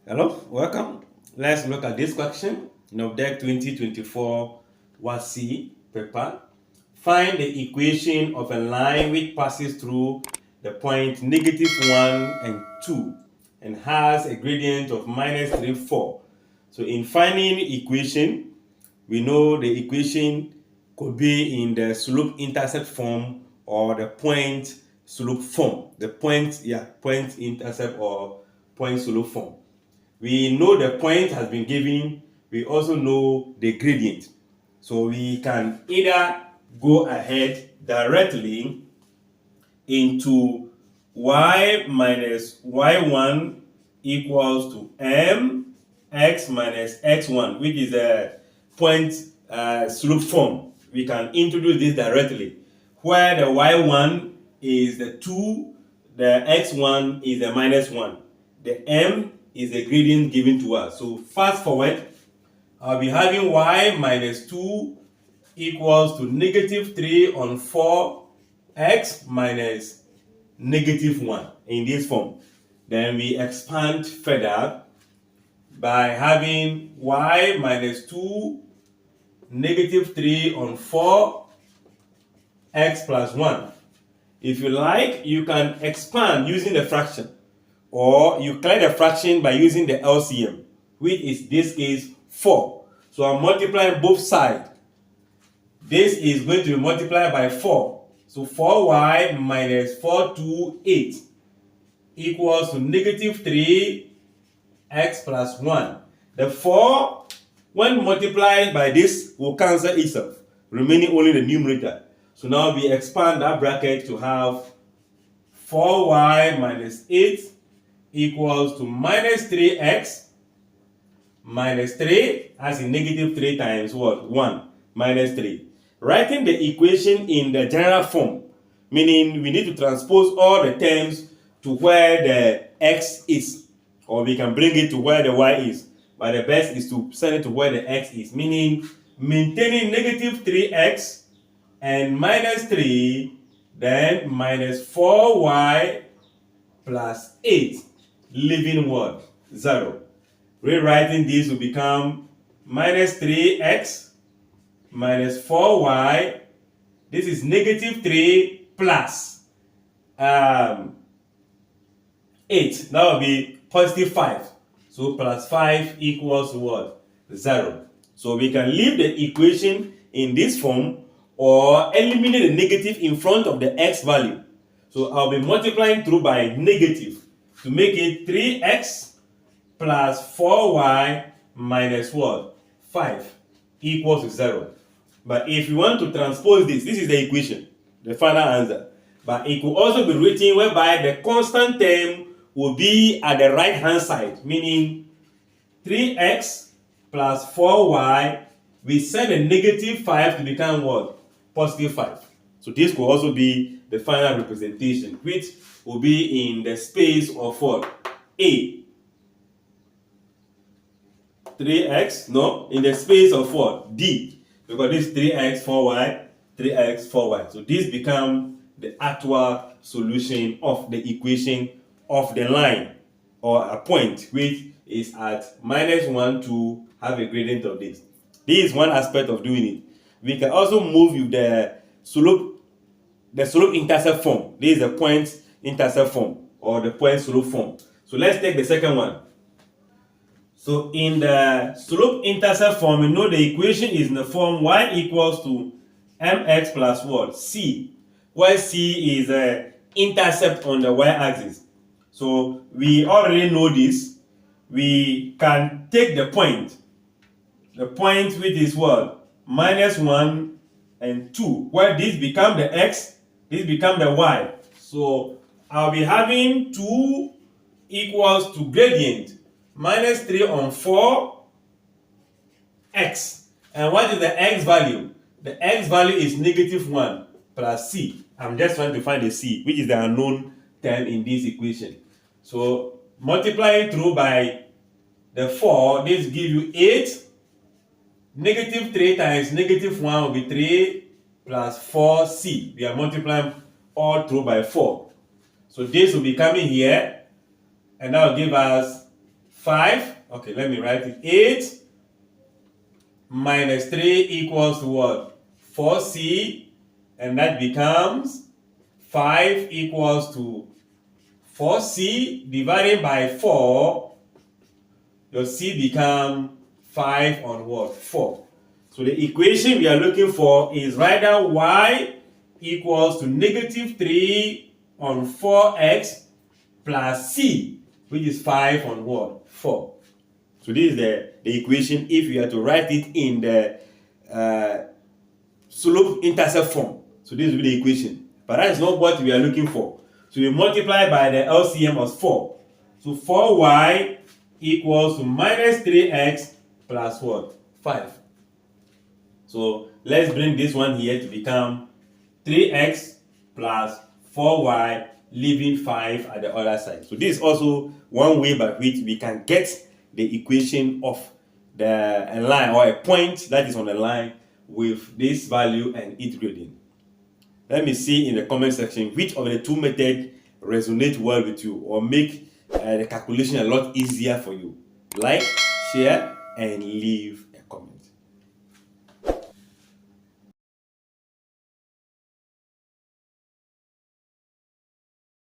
Hello, welcome. Let's look at this question. NOV-DEC 2024 WASSCE paper. Find the equation of a line which passes through the point -1 and 2 and has a gradient of -3, 4. So in finding equation, we know the equation could be in the slope-intercept form or the point-slope form. The point-intercept or point-slope form. We know the point has been given. We also know the gradient. So we can either go ahead directly into y minus y1 equals to mx minus x1, which is a point slope form. We can introduce this directly, where the y1 is the 2, the x1 is the -1, the m is the gradient given to us. So fast forward, I'll be having y minus 2 equals to -3 on 4x minus -1 in this form. Then we expand further by having y minus 2 -3 on 4x plus 1. If you like, you can expand using the fraction, or you clear the fraction by using the LCM, which is this case 4. So I'm multiplying both sides. This is going to be multiplied by 4. So 4y minus 428 equals to -3x plus 1. The 4, when multiplied by this, will cancel itself, remaining only the numerator. So now we expand that bracket to have 4y minus 8 equals to -3x minus 3, as in -3 times what? 1 minus 3. Writing the equation in the general form, meaning we need to transpose all the terms to where the x is, or we can bring it to where the y is, but the best is to send it to where the x is, meaning maintaining -3x and -3, then minus 4y plus 8, leaving what? 0. Rewriting this will become -3x minus 4y. This is -3 plus 8. That will be +5. So plus 5 equals what? 0. So we can leave the equation in this form or eliminate the negative in front of the x value. So I'll be multiplying through by negative to make it 3x plus 4y minus what? 5 equals to 0. But if you want to transpose this is the equation, the final answer. But it could also be written whereby the constant term will be at the right hand side, meaning 3x plus 4y, we set a -5 to become what? +5. So this could also be the final representation, which will be in the space of what? A. 3x, no, in the space of what? D. Because this 3x, 4y, 3x, 4y. So this becomes the actual solution of the equation of the line or a point which is at -1 to have a gradient of this. This is one aspect of doing it. We can also move with the slope-intercept form. This is the point-intercept form or the point-slope form. So let's take the second one. So in the slope-intercept form, we know the equation is in the form y equals to mx plus what? C, where C is the intercept on the y-axis. So we already know this. We can take the point which is what? -1 and 2, where this become the x, this become the y. So I'll be having 2 equals to gradient -3 on 4x. And what is the x value? The x value is -1 plus c. I'm just trying to find the c, which is the unknown term in this equation. So multiplying through by the 4, this gives you 8. -3 times -1 will be 3 plus 4c. We are multiplying all through by 4. So this will be coming here, and that will give us 5. Okay, let me write it. 8 minus 3 equals to what? 4c, and that becomes 5 equals to 4c divided by 4. Your c become 5 on what? 4. So the equation we are looking for is rather y equals to negative 3 on 4x plus c, which is 5 on what? 4. So this is the equation if you are to write it in the slope-intercept form. So this will be the equation. But that is not what we are looking for. So we multiply by the LCM of 4. So 4y equals to minus 3x plus what? 5. So let's bring this one here to become 3x plus 4y, leaving 5 at the other side. So this is also one way by which we can get the equation of a line or a point that is on the line with this value and its gradient. Let me see in the comment section which of the two methods resonate well with you or make the calculation a lot easier for you. Like, share, and leave